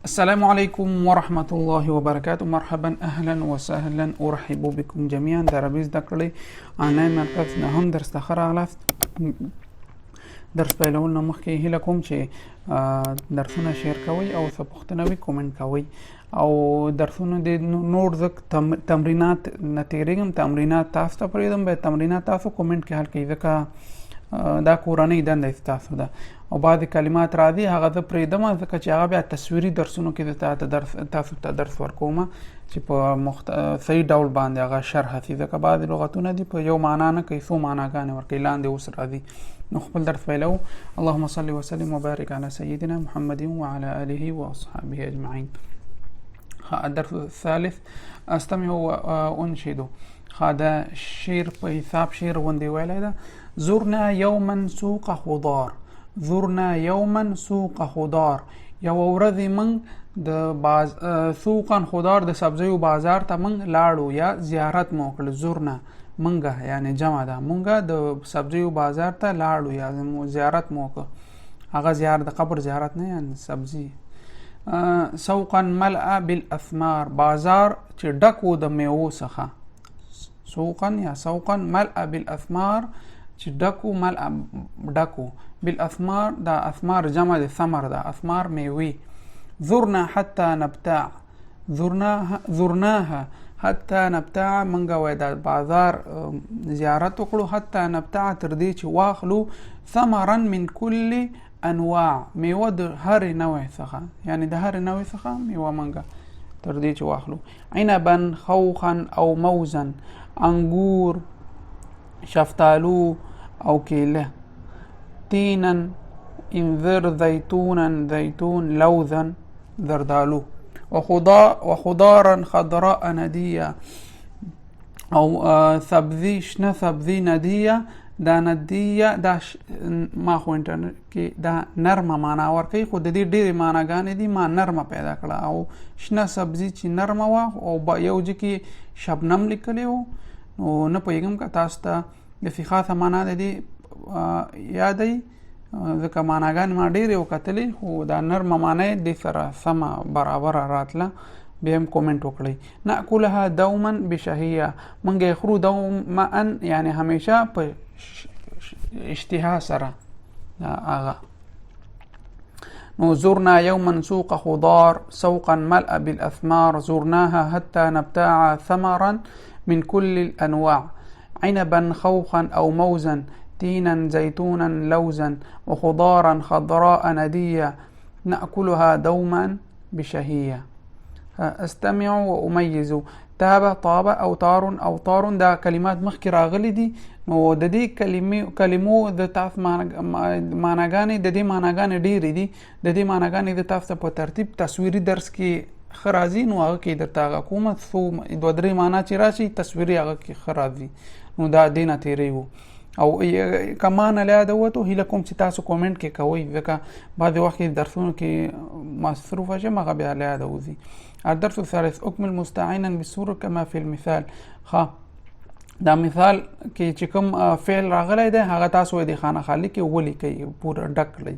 السلام عليكم ورحمة الله وبركاته. مرحبا أهلا وسهلا أرحب بكم جميعا. در عربیز دکړی آنلاین مرکز نه هم درس ته راغلاست. درس پیلول نه مخکې هیله کوم چې درسونه شیر کوئ او څه پوښتنه وي کومنټ کوئ او درسونه د نور زک تمرینات نه تیریږم. تمرینات تاسو ته پرېږدم، به تمرینات تاسو کومنټ کې حل کوئ ځکه دا کورنۍ دنده ستاسو ده او بعضې کلمات راځي هغه زه پرېږدم ځکه چې هغه بیا تصویري درسونو کې تاسو ته درس ورکوم چې په صحیح ډول باندې هغه شرح شي، ځکه بعضې لغتونه دي په یو معنا نه کوي، څو معناګانې ورکوي. لاندې اوس راځي نو خپل درس پیلو. اللهم صل وسلم وبارك على سيدنا محمد وعلى آله وأصحابه أجمعين. الدرس الثالث استمع وأنشد. دا شعر په حساب شعر غوندې ویلی ده. زرنا يوما سوق خضار، زرنا يوما سوق خضار، یو ورځ موږ د سوقا خضار د سبزیو بازار ته موږ لاړو یا زیارت مو وکړ. زرنا موږ یعنی جمع ده، موږ د سبزیو بازار ته لاړو یا زیارت مو وکړ. هغه زیارت د قبر زیارت نه یعنی سبزی. سوقا ملأ بالأثمار، بازار چې ډک و د میوو څخه. سوقا یا سوقا ملأ بالأثمار چې ډکو ملأ ډکو بالأثمار، دا اثمار جمع د ثمر ده، اثمار میوي. زرنا حتى نبتاع، زرناها حتى نبتاع، منګه وای دا بازار زیارت وکړو. حتى نبتاع تر دې چې واخلو ثمرا من كل انواع، میوه د هر نوع څخه، یعنی د هر نوع څخه میوه منګه تر دې چې واخلو. عنبا خوخا او موزا، انګور، شفتالو او کیله. تینا انذر، زیتونا زیتون، لوزا زردالو. وخضارا خضراء ندیه، او سبزی شنه سبزی ندیه. دا ندیه دا ما خو انټرنیټ کې دا نرمه معنا ورکوي، خو د دې ډېرې معناګانې دي، ما نرمه پیدا کړه. او شنه سبزي چې نرمه وه او یو ځای کې شبنم لیکلی و، نو نه پوهېږم که تاسو ته داسې خاصه معنا د دې یادوي، ځکه معناګانې ما ډېرې وکتلې خو دا نرمه معنا یې دې سره سمه برابره راتله. بیا هم کومنټ وکړئ. نأکلها دوما بشهیه، موږ یې خورو دوما یعنی همیشه په اشتها سره. هغه نو زرنا يوما سوق خضار سوقا ملأ بالأثمار، زرناها حتى نبتاع ثمرا من كل الأنواع. عنبا خوخا أو موزا، تينا زيتونا لوزا، وخضارا خضراء ندية، نأكلها دوما بشهية. استمع وأميز. تاب، طاب، أوتار، أوتار، دا کلمات مخکې راغلي دي. نو د دې کلمو د تاسو معناګانې، د دې معناګانې ډېرې دي. د دې معناګانې د تاسو په ترتیب تصویري درس کې ښه راځي، نو هغه کې درته هغه کومه څو دوه درې معنا چې راشي تصویري هغه کې ښه راځي. نو دا دې نه تېروو. او که معنی له یاده ووتو، هیله کوم چې تاسو کومنټ کې کوئ، ځکه بعضې وخت کې درسونو کې مصروفه شم هغه بیا له یاده وځي. الدرس الثالث اكمل مستعینا بالسور كما في المثال. دا مثال کې چې کوم فعل راغلی دی هغه تاسو د خانه خالی کې ولیکئ، پوره ډک کړئ.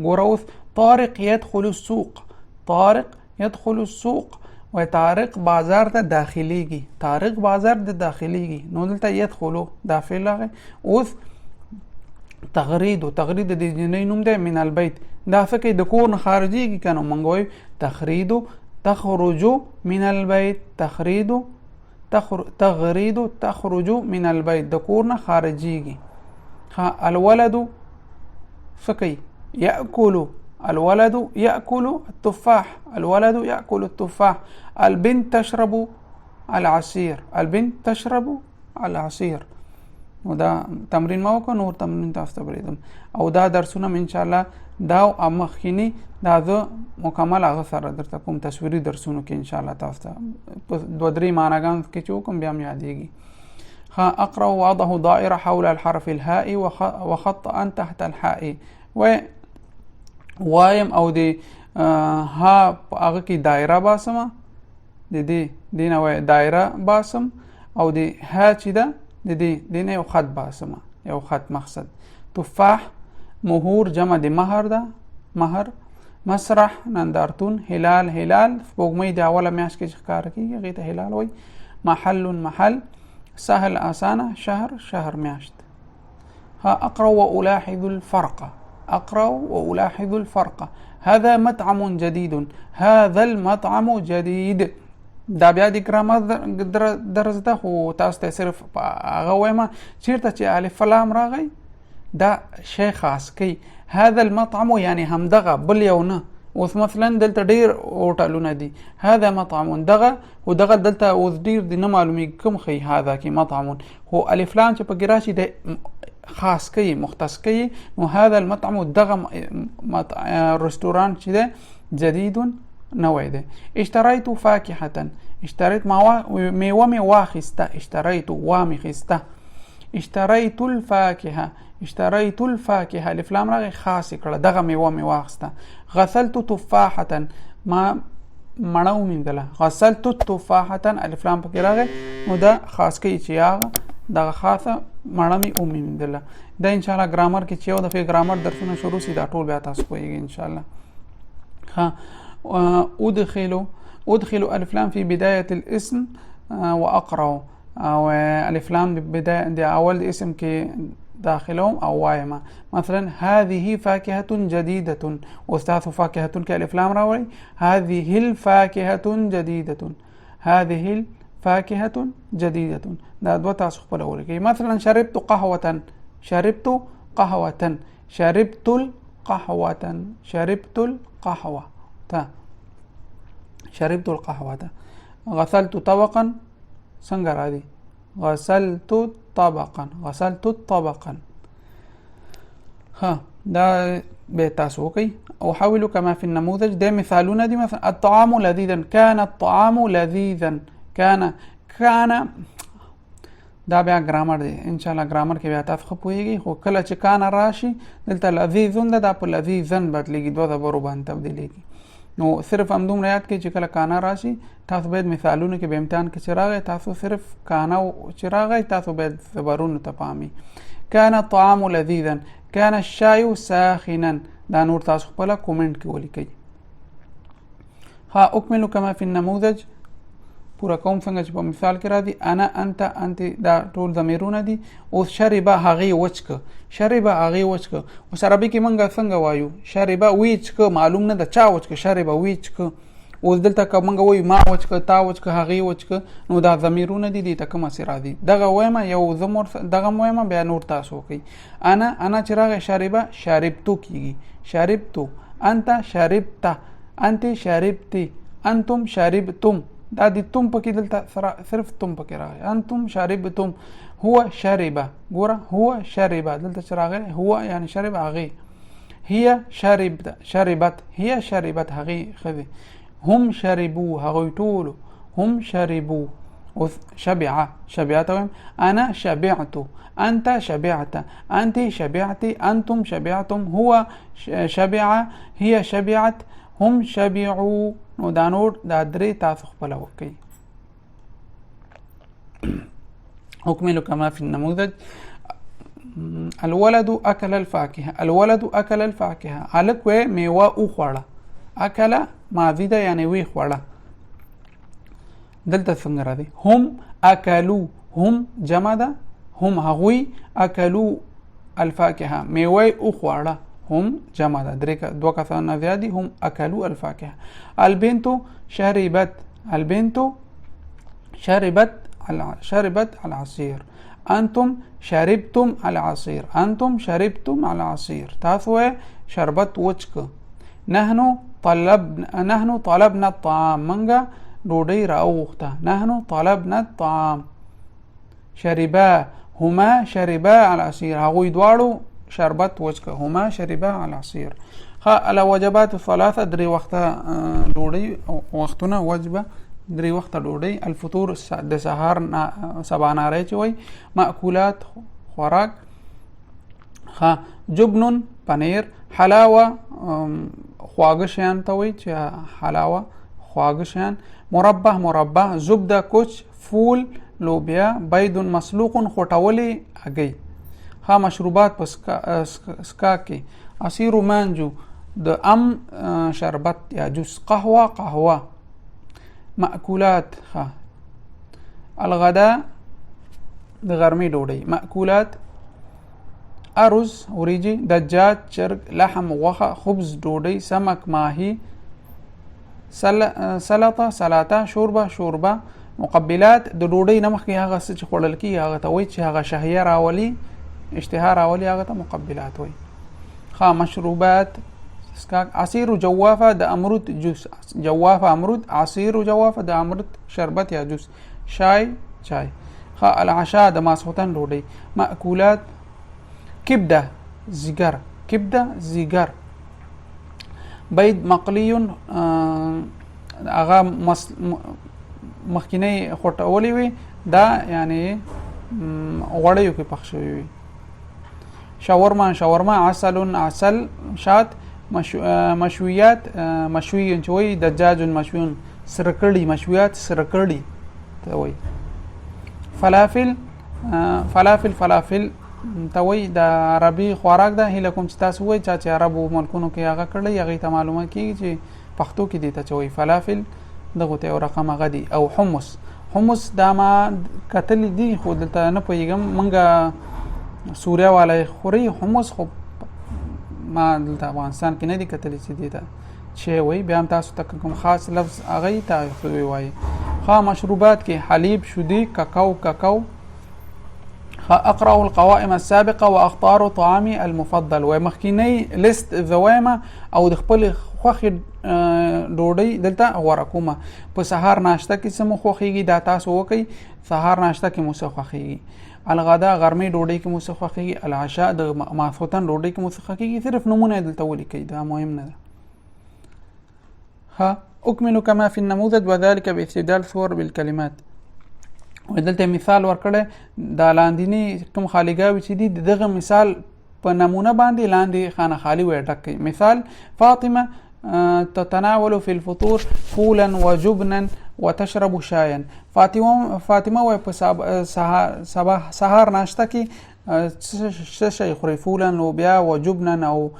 ګوره اوس طارق يدخل السوق، طارق يدخل السوق، و طارق بازار ته داخليږي، طارق بازار ته داخليږي. نو دلته يدخلو دا فعل راغی. اوس تغرید، تغرید د جنۍ نوم دی من البيت، دا څه کوي د کور نه خارجېږي که نو موږ وایو تخرید، تخرج من البيت، تخرید، تغرید، تخرج من البيت، د کور نه خارجېږي. الولد څه کوي يأكل، الولد يأكل التفاح، الولد يأكل التفاح. البنت تشرب العصير، البنت تشرب العصير. ودا تمرین ما وکړو، نور تمرین تاسو ته بریدم. او دا درسونه ان شاء الله دا مخکینی دا زه مکمل هغه سره درته کوم تصویري درسونو کې ان شاء الله تاسو ته په دوه درې معناګانو کې چې وکړم بیا مې یادېږي. اقرأ وضعه دائره حول الحرف الهاء وخطأ تحت الحاء. وایم او د ها هغه کې دایره باسم، د دې نه وای دایره باسم، او د ها چې ده د دې نه یو خط باسم، یو خط مقصد. تفاح مهور جمع د مهر ده، مهر. مسرح نندارتون، هلال هلال سپوږمۍ د اوله میاشت کې ښکاره کېږي هغې ته هلال وایي. محل محل، سهل آسانه، شهر شهر میاشت. أقرأ وألاحظ الفرق، أقرأ وألاحظ الفرق. هذا مطعم جديد، هذا المطعم جديد. دا بیا د ګرامر درس ده، خو تاسو ته صرف هغه وایم چیرته چې الف لام راغی دا شی خاص کوي. هذا المطعم یعنی همدغه بل یو نه. اوس مثلا دلته ډیر هوټلونه دي، هذا مطعم دغه او دغه دلته اوس ډیر دي نه معلومیږي کوم خي هذا کې مطعم، خو الف لام چې په کې راشي د خاص کوي مختص کوي. نو هذا المطعم دغه رستوران چې ده جدید نوی ده. اشتريت فاكهة، اشتريت میوه می واخسته، اشتريت وامی خسته. اشتريت الفاكهة، اشتريت الفاكهة الف لام راغی خاص کړه دغه میوه می واخسته. غسلت تفاحة، ما مړو میندله. غسلت تفاحة الف لام پکې راغی نو دا خاص کوي چې هغه دغه خاصه مړه می اومیندله. دا ان شاء الله ګرامر کې چې یو دفعه ګرامر درسونه شروع سي دا ټول بیا تاسو کوئ ان شاء الله. ها أدخل ألف لام في بداية الاسم وأقرأ، أو ألف لام بداية دي أول اسم كي داخلهم أو وايما. مثلا هذه فاكهة جديدة، أستاذ فاكهة كألف لام راوي، هذه الفاكهة جديدة، هذه الفاكهة جديدة. دا دو تاسو خپل ورکی. مثلا شربت قهوة، شربت قهوة، شربت القهوة، شربت القهوة. شربت القهوة. غسلت طبقا څنګه راځي؟ غسلت طبقا، غسلت طبقا. ها دا به تاسو کوي. احاول كما في النموذج. ده مثالونه دي. مثلا الطعام لذيذا، كان الطعام لذيذا، كان دا بیا ګرامر دی ان شاء الله. ګرامر کې بیا تاسو خپويږي، خو کله چې کان راشي دلته لذیذون دا په لذیذن بدلېږي، دوه ضربو باندې تبدیلېږي. نو صرف هم دومره یاد کړئ چې کله کانا راشي تاسو باید مثالونه کې به امتحان کې چراغی تاسو صرف کانا او چراغی تاسو باید زبرونو ته پامي. كان الطعام لذيذا، كان الشاي ساخنا. دا نور تاسو خپل کومنټ کې ولیکئ. ها اكمل كما في النموذج. پورا کوم څنګه چې په مثال کې را دي. انا انت انت دا ټول ضمیرونه دي. او شرب هغه وچک، شرب هغه وچک. او عربي کې مونږ څنګه وایو؟ شرب وچک معلوم نه د چا وچک، شرب وچک. او دلته کومنګ وایو ما وچک، تا وچک، هغه وچک. نو دا ضمیرونه دي د تکم سره دي. دغه وایم یو زمور دغه وایم بیا نور تاسو کوي. انا چراغ شرب شربتو کیږي، شربتو. انت شربت، انت شربتي، انتم شربتم. دا د تم پکې دلته صرف تم پکې راغی. انتم شربتم، هو شرب. ګوره هو شرب دلته چې راغی هو یعنی شرب هغه. هي شربت، شربت، هي شربت هغه خذي. هم شربوا هغه ټول، هم شربوا. شبع، شبعت. انا شبعت، انت شبعت، انت شبعتي، انتم شبعتم، هو شبع، هي شبعت، هم شبعوا. نو دا نور دا درې تاسو خپل وکړئ. أكمل كما في النموذج. الولد أكل الفاكهة، الولد أكل الفاكهة. هلک و میوه وخوړه. أكل ماضي ده یعنی وی خوړه. دلته څنګه راځي؟ هم أكلوا، هم جمع ده، هم هغوی أكلوا الفاكهة میوه وخوړه. هم جمع ده، دو کسان زیادی. هم أكلوا الفاكهة. البنت شربت، البنت شربت، شربت العصير. أنتم شربتم العصير، أنتم شربتم العصير. تاسو شربت وچک. نحن طلبنا الطعام، منگا ډوډۍ راوغوښته. نحن طلبنا الطعام. شربا، هما شربا العصير. هغوی دواړو شربت وچکه. هما شربا العصير. الوجبات الثلاثه. درې وخته ډوډۍ وختونه وجبه، درې وخته ډوډۍ. الفطور د سهار سباناری چې وای. مأکولات خوراک. جبن پنیر. حلاوه خواږه شیان ته وای چې حلاوه خواږه شیان. مربع، مربع. زبده کوچ. فول لوبیا. بيض مسلوق خوټولې هګۍ. مشروبات په سکا کې. عصير مانجو د شربت یا جوس. قهوه. مأکولات. الغداء د غرمې ډوډۍ. مأکولات ارز وریجې، دجاج چرګ، لحم غوښه، خبز ډوډۍ، سمک ماهی، سلطه شوربه. مقبلات د ډوډۍ نه مخکې هغه څه چې خوړل کیږي هغه ته وایي چې هغه شهیه راولي، اشتها راولي، هغه ته مقبلات وایي. مشروبات عصیر جوافه د امرود جوس. جوافه امرود، عصیر جوافه د امرود شربت یا جوس. چای. العشاء د ماسخوتن ډوډۍ. مأکولات کبده زیګر. بيض مقلی هغه مخکینی خوټولې وي، دا یعنی غوړیو کې پخ شوی وي. شاورما عسل شات. مشویات مشوی چې وایي دجاج مشوون، سرکړی مشویات سرکړی ته وایي. فلافل ته وایي د عربي خوراک ده. هیله کوم چې تاسو وایي چې عربو ملکونو کې هغه کړی هغې ته معلومه کېږي چې پښتو کې دې ته چې وایي فلافل دغه ته یو رقم هغه دي. او حمص دا ما کتلی دي خو دلته نه پوهېږم، موږ سوریه والا خوري حمص، خو ما دلته افغانستان کې نه دي کتلی چې دې ته چې وایي. بیا هم تاسو ته کوم خاص لفظ هغه تاسو وایي. مشروبات کې حلیب، شودي، کاکاو. اقرأ القوائم السابقه واختار طعامي المفضل. و مخکینی لیست ذوایمه او د خپل خوښې ډوډۍ دلته غوره کومه. په سهار ناشته کې څه مو خوښېږي دا تاسو وکئ. سهار ناشته کې مو څه خوښېږي. الغدا غرمې ډوډۍ کې مو څه خوښېږي. العشاء د ماسخوتن ډوډۍ کې مو څه خوښېږي. صرف نمونه دلته ولیکئ، دا مهم نه ده. اکمل کما فی النموذج وذلك باستبدال صور بالکلمات. دلته مثال ورکړی دا لاندینی کوم خالیګاوي چې دي دغه مثال په نمونه باندې لاندې خانه خالی وي ډک. مثال فاطمه تتناول في الفطور فولا وجبنا وتشرب شايا. فاطمه وای په سهار ناشته کې څه شی خوري؟ فولا لوبیا وجبنا او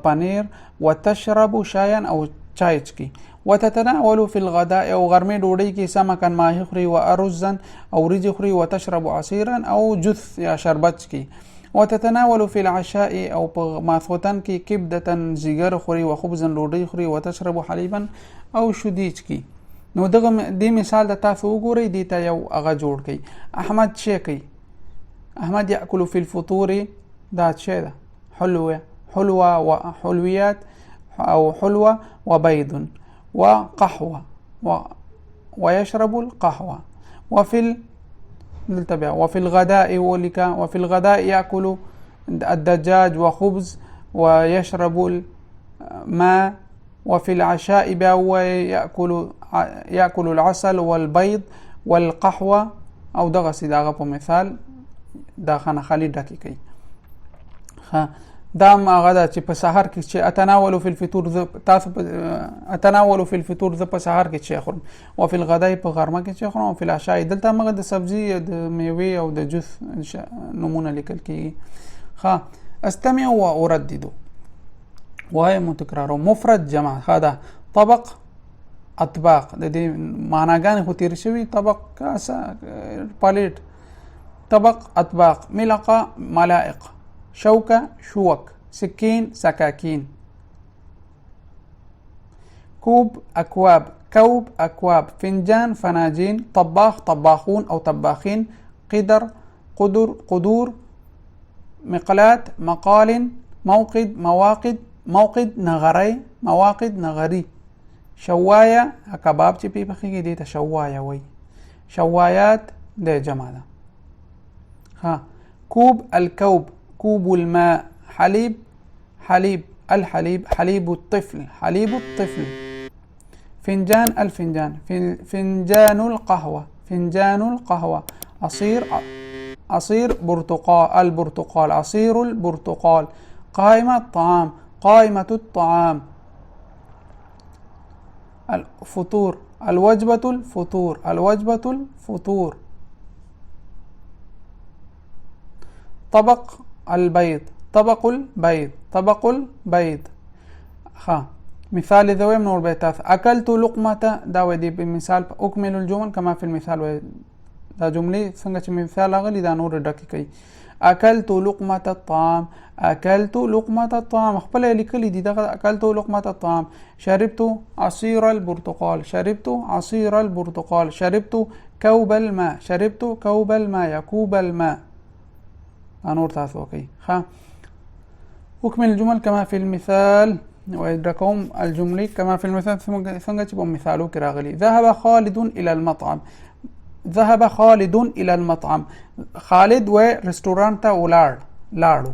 پنیر، وتشرب شايا او چای چکي. وتتناول في الغداء او غرمې ډوډۍ کې سمکا ماهی خوري، و ارزا او وریجې خوري، وتشرب عصيرا او جث یا شربت چکي. وتتناول في العشاء او په ماسخوتن کې کبدة زیګر خوري، و خبزا ډوډۍ خوري، وتشرب حلیبا او شودي چکي. نو دغه دې مثال د تاسو وګورئ، دې ته یو هغه جوړ کړئ. احمد شی کوي. احمد یاکل في الفطور، دا شی ده حلوه وحلويات او حلوه وبيض وقهوة ويشرب القهوة. وفي الغداء وفي الغداء يأكل الدجاج وخبز ويشرب الماء. وفي العشاء يأكل العسل والبيض والقهوة. او دغه سیداغه په مثال دا خانه خالی ډکی کوي. دا هغه ده چې په سحر کې چې اتناول فی الفطور، تاسو اتناول فی الفطور ز په سحر کې چې خورم، او فی الغداء په غرمه کې چې خورم، او فی العشاء دلته موږ د سبزی د میوه او د جوس نمونه لیکل کیږي. استمع و اردد، وای متکرر مفرد جمع. دا طبق اطباق د دې معناګانې خو تیر شوي. طبق کاسه پلیټ، طبق اطباق، ملقه ملائق، شوكة شوك، سكين سكاكين، كوب أكواب، كوب أكواب، فنجان فناجين، طباخ طباخون أو طباخين، قدر قدور، مقلاة مقال، موقد مواقد، موقد نغري، مواقد نغري، شواية كباب چی پی پخیگی دیتا شواية وي، شوايات ده جمع ده. كوب الكوب، كوب الماء، حليب الحليب، حليب الطفل، حليب الطفل. فنجان الفنجان، فنجان القهوة، فنجان القهوة. عصير برتقال، البرتقال، عصير البرتقال. قائمة الطعام، قائمة الطعام. الفطور، الوجبة الفطور، الوجبة الفطور. طبق البيض، طبق البيض، طبق البيض. ها مثال ذویم نور بیتاس اکلت لقمه دا و دی مثال اکمل الجمل کما فی المثال و دا جمله څنګه چې مثال اغلی دا نور ډکی کوي اکلت لقمه الطعام اکلت لقمه الطعام خپل لیکلی دي دغه اکلت لقمه الطعام شربت عصير البرتقال شربت عصير البرتقال شربت كوب الماء شربت كوب الماء كوب الماء نور تاسو کوي ها اكمل الجمل كما في المثال وادركهم الجمله كما في المثال څنګه چې په مثالو کې راغلي ذهب خالد الى المطعم ذهب خالد الى المطعم خالد و رستورانت لاړو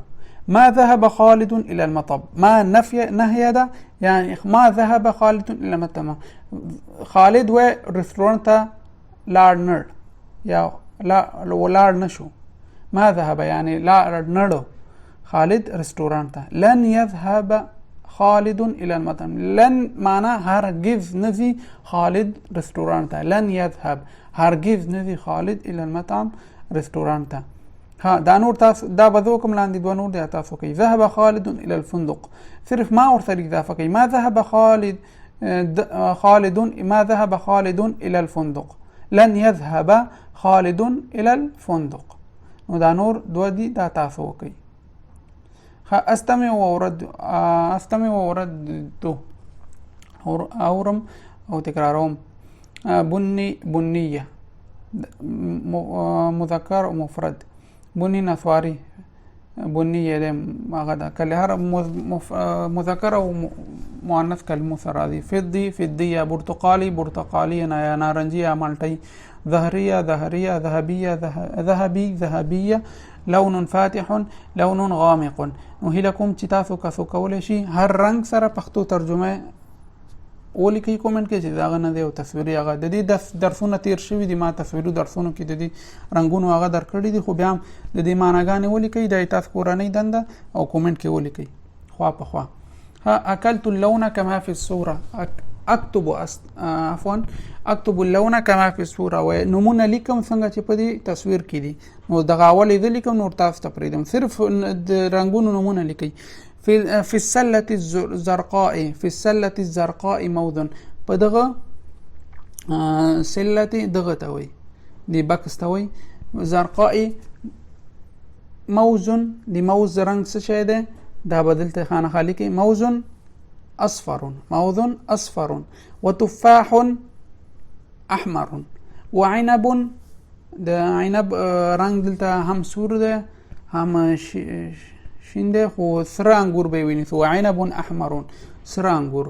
ما ذهب خالد الى المطعم ما نهي ده يعني ما ذهب خالد الى المطعم خالد و رستورانت لاړ یا لاړ نشو ما ذهب يعني لاړ خالد رستورانت لن يذهب خالد الى المطعم لن معنى هرگز نزي خالد رستورانت لن يذهب هرگز نزي خالد الى المطعم رستورانت ها دا نور تاسو دا بذوکم لاندې دو نور دی تاسو کوي ذهب خالد الى الفندق صرف ما ورته اضافه کوي ما ذهب خالد ما ذهب خالد الى الفندق لن يذهب خالد الى الفندق نو دا نور دو دي دا تاسو کوي استمع وورد اورم او تکرارهم بني بنيه مذکر و مفرد بني نسواري بنيه ده هغه کله هر مذکر او مؤنث کلمو سره دي فضي فضيه برتقالي برتقالي نارنجيه مالټي ظهريه ظهريه ذهبيه ذهبي ذهبيه لون فاتح لون غامق نو هلکم چې تاسو کسو کولای شي هر رنگ سره پښتو ترجمه ولیکي کومنټ کې چې داغه نه دی او تصویري هغه د دې درسونه تیر شوی دي ما تصویرو درسونو کې د دې رنگونو هغه درکړي دي خو بیا هم د دې معناګانې ولیکي د تاسو کورنۍ دنده او کومنټ کې ولیکي خوا په خوا ها اكلت اللون كما في الصوره اكتب عفوا اكتب اللون كما في الصوره و نمونه لیکم څنګه چې په دې تصویر کې دي نو دغه اول دې لیکم نور تاسو ته پریدم صرف د رنگونو نمونه لیکي في السلة الزرقاء في السلة الزرقاء موز بدغه سلة دغه توي دي بکس توي زرقاء موز دي موز رنگ څه شي ده دا بدلته خانه خالی کې موز اصفر موز اصفر وتفاح احمر وعنب ده عنب رنگ دلته هم سور ده هم شینده خو سره انګور به ویني سو عنب احمر سره انګور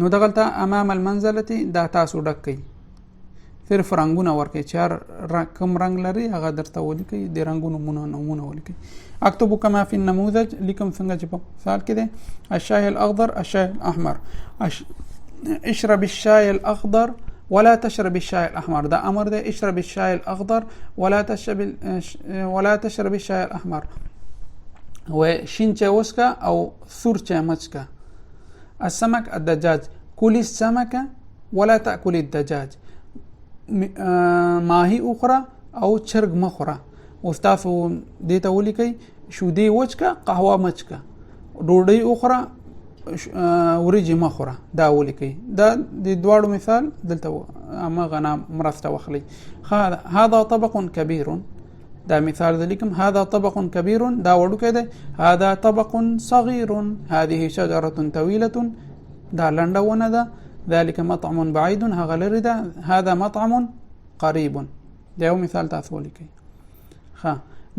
نو دغلته امام المنزله دا تاسو ډکې صرف رنگونه ورکې چار کم رنگ لري هغه درته ولیکي د رنگونو نمونه ولیکي اكتب كما في النموذج لكم څنګه چې په مثال کې ده الشاي الاخضر الشاي الاحمر اشرب الشاي الاخضر ولا تشرب الشاي الاحمر ده امر ده اشرب الشاي الاخضر ولا تشرب الشاي الاحمر و شين چا وسكا او سور چا مچكا السمك الدجاج كل السمك ولا تأكل الدجاج ماهي اخرى او چرګ مخوره استاسو دیتا ولیکي شودي وچکا قهوه مچکا ډوډۍ اخرى وريجي مخوره دا ولیکي دا د دوړو مثال دلته اما غنا مرسته وخلي هذا طبق كبير دا مثال ذلكم هذا طبق كبير دا وړو كده هذا طبق صغير هذه شجرة طويلة دا لندونه ده ذلك مطعم بعيد هذا مطعم قريب دا یو مثال تاسو ولیکي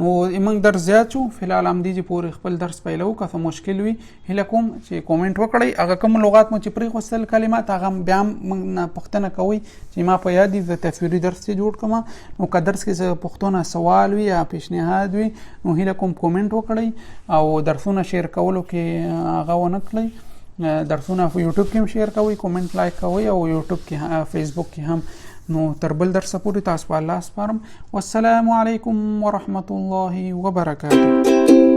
نو موږ درس زیات شو فلحال هم دي چې پورې خپل درس پیلو که څه مشکل وي هله کوم چې کومنټ وکړئ هغه کوم لغات مو چې پرې خوستل کلمات هغه بیا موږ نه پوښتنه کوئ چې ما په یاد دي تصویري درس چې جوړ کړم نو که درس کې څه پوښتنه سوال وي یا پیشنهاد وي نو هله کوم کومنټ وکړئ او درسونه شیر کولو کې هغه ونه کړئ درسونه په یوټیوب کې هم شیر کوئ کومنټ لایک کوئ او یوټیوب کې فیسبوک کې هم نو تر بل درس پورې تاسو الله سپارم والسلام علیکم ورحمت الله وبرکاته